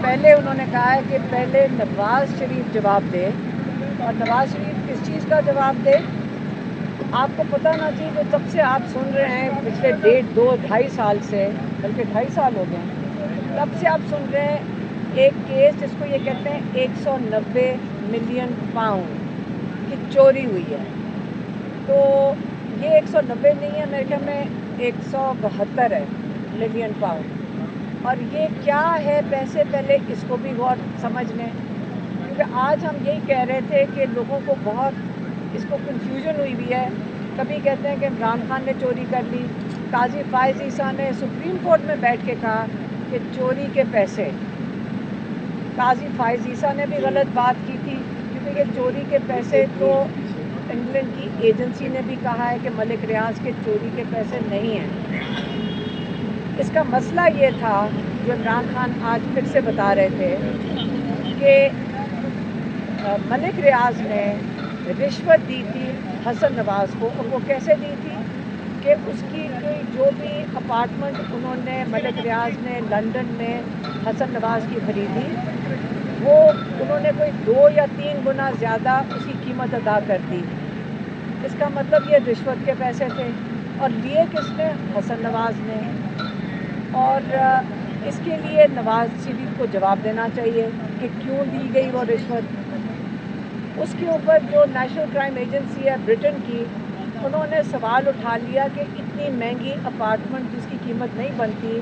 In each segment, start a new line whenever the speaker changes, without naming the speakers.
पहले उन्होंने कहा है कि पहले नवाज शरीफ जवाब दे, और नवाज शरीफ किस चीज़ का जवाब दे। आपको पता ना चाहिए कि जब से आप सुन रहे हैं पिछले 1.5-2-2.5 साल से, बल्कि 2.5 साल हो गए, तब से आप सुन रहे हैं एक केस जिसको ये कहते हैं 190 मिलियन पाउंड की चोरी हुई है। तो ये 190 नहीं है, मेरे ख्याल में 172 है मिलियन पाउंड। और ये क्या है पैसे, पहले इसको भी गौर समझ लें, क्योंकि आज हम यही कह रहे थे कि लोगों को बहुत इसको कन्फ्यूजन हुई हुई है। कभी कहते हैं कि इमरान खान ने चोरी कर ली, काजी फायज़ ईसा ने सुप्रीम कोर्ट में बैठ के कहा कि चोरी के पैसे, काजी फायज़ ईसा ने भी गलत बात की थी, क्योंकि ये चोरी के पैसे तो इंग्लैंड की एजेंसी ने भी कहा है कि मलिक रियाज के चोरी के पैसे नहीं हैं। इसका मसला ये था, जो इमरान खान आज फिर से बता रहे थे, कि मलिक रियाज ने रिश्वत दी थी हसन नवाज़ को। और वो कैसे दी थी कि उसकी कोई जो भी अपार्टमेंट उन्होंने, मलिक रियाज ने लंदन में हसन नवाज़ की खरीदी, वो उन्होंने कोई 2 या 3 गुना ज़्यादा उसकी कीमत अदा कर दी। इसका मतलब ये रिश्वत के पैसे थे, और लिए किसने? हसन नवाज़ ने। और इसके लिए नवाज शरीफ को जवाब देना चाहिए कि क्यों दी गई वो रिश्वत। उसके ऊपर जो नेशनल क्राइम एजेंसी है ब्रिटेन की, उन्होंने सवाल उठा लिया कि इतनी महंगी अपार्टमेंट जिसकी कीमत नहीं बनती,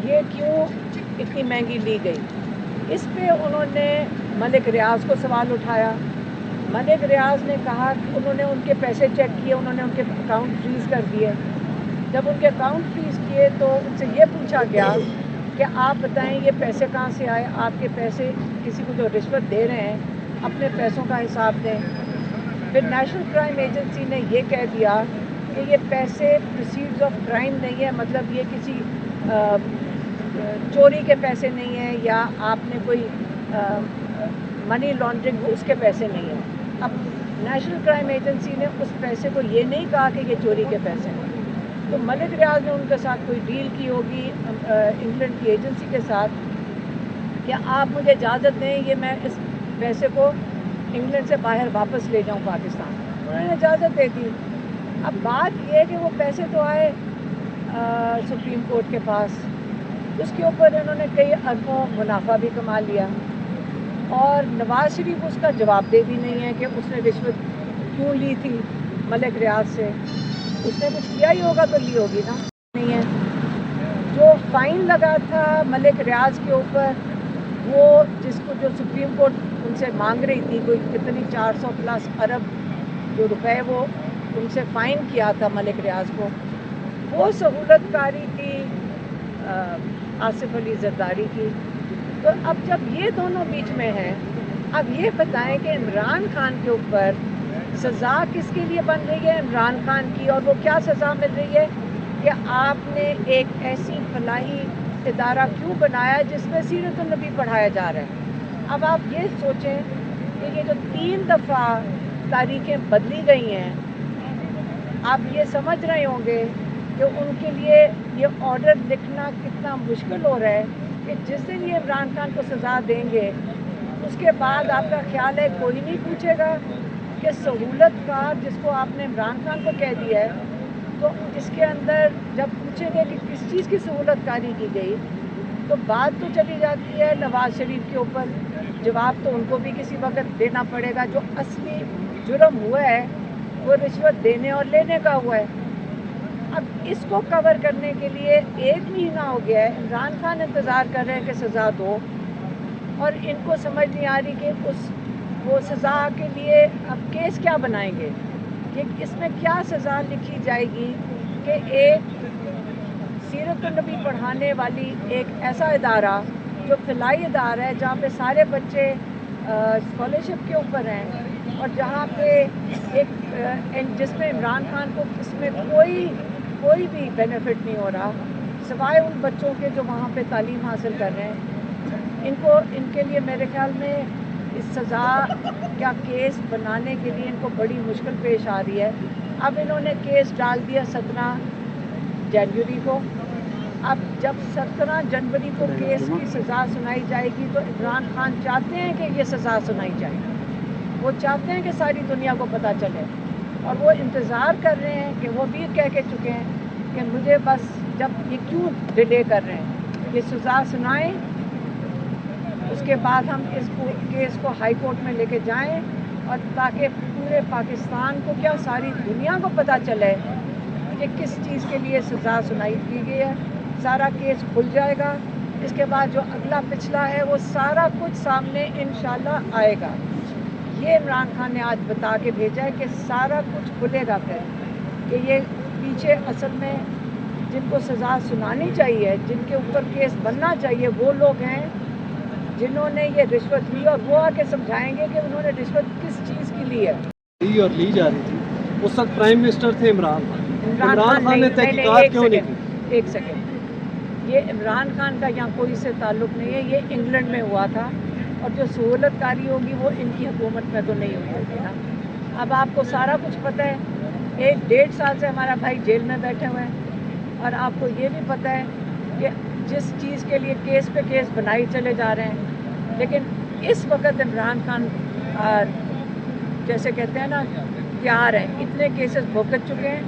ये क्यों इतनी महंगी ली गई। इस पे उन्होंने मलिक रियाज को सवाल उठाया। मलिक रियाज ने कहा कि उन्होंने उनके पैसे चेक किए, उन्होंने उनके अकाउंट फ्रीज़ कर दिए। जब उनके अकाउंट फ्रीज़ किए तो उनसे ये पूछा गया कि आप बताएं ये पैसे कहाँ से आए, आपके पैसे किसी को जो रिश्वत दे रहे हैं अपने पैसों का हिसाब दें। फिर नेशनल क्राइम एजेंसी ने ये कह दिया कि ये पैसे प्रोसीड्स ऑफ क्राइम नहीं है, मतलब ये किसी चोरी के पैसे नहीं हैं, या आपने कोई मनी लॉन्ड्रिंग उसके पैसे नहीं हैं। अब नेशनल क्राइम एजेंसी ने उस पैसे को ये नहीं कहा कि ये चोरी के पैसे हैं। तो मलिक रियाज ने उनके साथ कोई डील की होगी इंग्लैंड की एजेंसी के साथ कि आप मुझे इजाज़त दें, ये मैं इस पैसे को इंग्लैंड से बाहर वापस ले जाऊं पाकिस्तान। उन्होंने इजाज़त दे दी। अब बात ये है कि वो पैसे तो आए सुप्रीम कोर्ट के पास, उसके ऊपर इन्होंने कई अरबों मुनाफा भी कमा लिया, और नवाज शरीफ उसका जवाबदेह भी नहीं है कि उसने रिश्वत क्यों ली थी मलिक रियाज से। उसने कुछ किया ही होगा तो ली होगी ना, नहीं है। जो फ़ाइन लगा था मलिक रियाज के ऊपर, वो जिसको जो सुप्रीम कोर्ट उनसे मांग रही थी, कोई कितनी 400 प्लस अरब जो रुपए वो उनसे फ़ाइन किया था मलिक रियाज को, वो सहूलतकारी थी आसिफ अली जरदारी की। तो अब जब ये दोनों बीच में हैं, अब ये बताएं कि इमरान खान के ऊपर सज़ा किसके लिए बन रही है? इमरान खान की। और वो क्या सज़ा मिल रही है कि आपने एक ऐसी फलाही इदारा क्यों बनाया जिसमें सीरत नबी पढ़ाया जा रहा है। अब आप ये सोचें कि ये जो 3 दफ़ा तारीखें बदली गई हैं, आप ये समझ रहे होंगे कि उनके लिए ये ऑर्डर लिखना कितना मुश्किल हो रहा है कि जिस दिन ये इमरान खान को सज़ा देंगे, उसके बाद आपका ख्याल है कोई नहीं पूछेगा कि सहूलतकार जिसको आपने इमरान खान को कह दिया है, तो इसके अंदर जब पूछेंगे कि किस चीज़ की सहूलतकारी की गई, तो बात तो चली जाती है नवाज शरीफ के ऊपर। जवाब तो उनको भी किसी वक्त देना पड़ेगा। जो असली जुर्म हुआ है वो रिश्वत देने और लेने का हुआ है। अब इसको कवर करने के लिए 1 महीना हो गया है, इमरान खान इंतज़ार कर रहे हैं कि सज़ा दो, और इनको समझ नहीं आ रही कि वो सज़ा के लिए अब केस क्या बनाएंगे, कि इसमें क्या सज़ा लिखी जाएगी कि एक सीरत नबी पढ़ाने वाली एक ऐसा इदारा जो फिलाई इदारा है, जहाँ पे सारे बच्चे स्कॉलरशिप के ऊपर हैं, और जहाँ पे एक जिसमें इमरान खान को इसमें कोई भी बेनिफिट नहीं हो रहा सिवाय उन बच्चों के जो वहाँ पे तालीम हासिल कर रहे हैं। इनके लिए मेरे ख्याल में इस सज़ा का केस बनाने के लिए इनको बड़ी मुश्किल पेश आ रही है। अब इन्होंने केस डाल दिया 17 जनवरी को, अब जब 17 जनवरी को केस की सज़ा सुनाई जाएगी तो इमरान खान चाहते हैं कि ये सज़ा सुनाई जाए, वो चाहते हैं कि सारी दुनिया को पता चले, और वो इंतज़ार कर रहे हैं कि वो भी कह के चुके हैं कि मुझे बस जब ये क्यों डिले कर रहे हैं, ये सज़ा सुनाएं, उसके बाद हम इस केस को हाई कोर्ट में लेके जाएं, और ताकि पूरे पाकिस्तान को क्या सारी दुनिया को पता चले कि किस चीज़ के लिए सज़ा सुनाई की गई है। सारा केस खुल जाएगा, इसके बाद जो अगला पिछला है वो सारा कुछ सामने इंशाल्लाह आएगा। ये इमरान खान ने आज बता के भेजा है कि सारा कुछ खुलेगा फिर, कि ये पीछे असल में जिनको सज़ा सुनानी चाहिए, जिनके ऊपर केस बनना चाहिए, वो लोग हैं जिन्होंने ये रिश्वत ली, और वो आके समझाएंगे कि उन्होंने रिश्वत किस चीज़ की ली है।
ली और ली जा रही थी, उस वक्त प्राइम मिनिस्टर थे इमरान खान ने तहकीकात क्यों नहीं की?
एक सेकेंड, ये इमरान खान का यहाँ कोई से ताल्लुक़ नहीं है, ये इंग्लैंड में हुआ था, और जो सहूलतकारी होगी वो इनकी हुकूमत में तो नहीं हुई होगी ना। अब आपको सारा कुछ पता है, 1-1.5 साल से हमारा भाई जेल में बैठे हुए हैं, और आपको ये भी पता है कि जिस चीज़ के लिए केस पे केस बनाई चले जा रहे हैं, लेकिन इस वक्त इमरान खान जैसे कहते हैं ना तैयार हैं, इतने केसेस भुगत चुके हैं,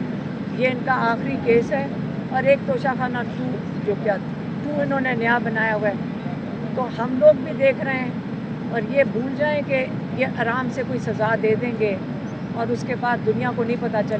ये इनका आखिरी केस है, और एक तोशाखाना 2 जो क्या 2 इन्होंने नया बनाया हुआ है, तो हम लोग भी देख रहे हैं, और ये भूल जाएं कि ये आराम से कोई सज़ा दे देंगे और उसके बाद दुनिया को नहीं पता चले।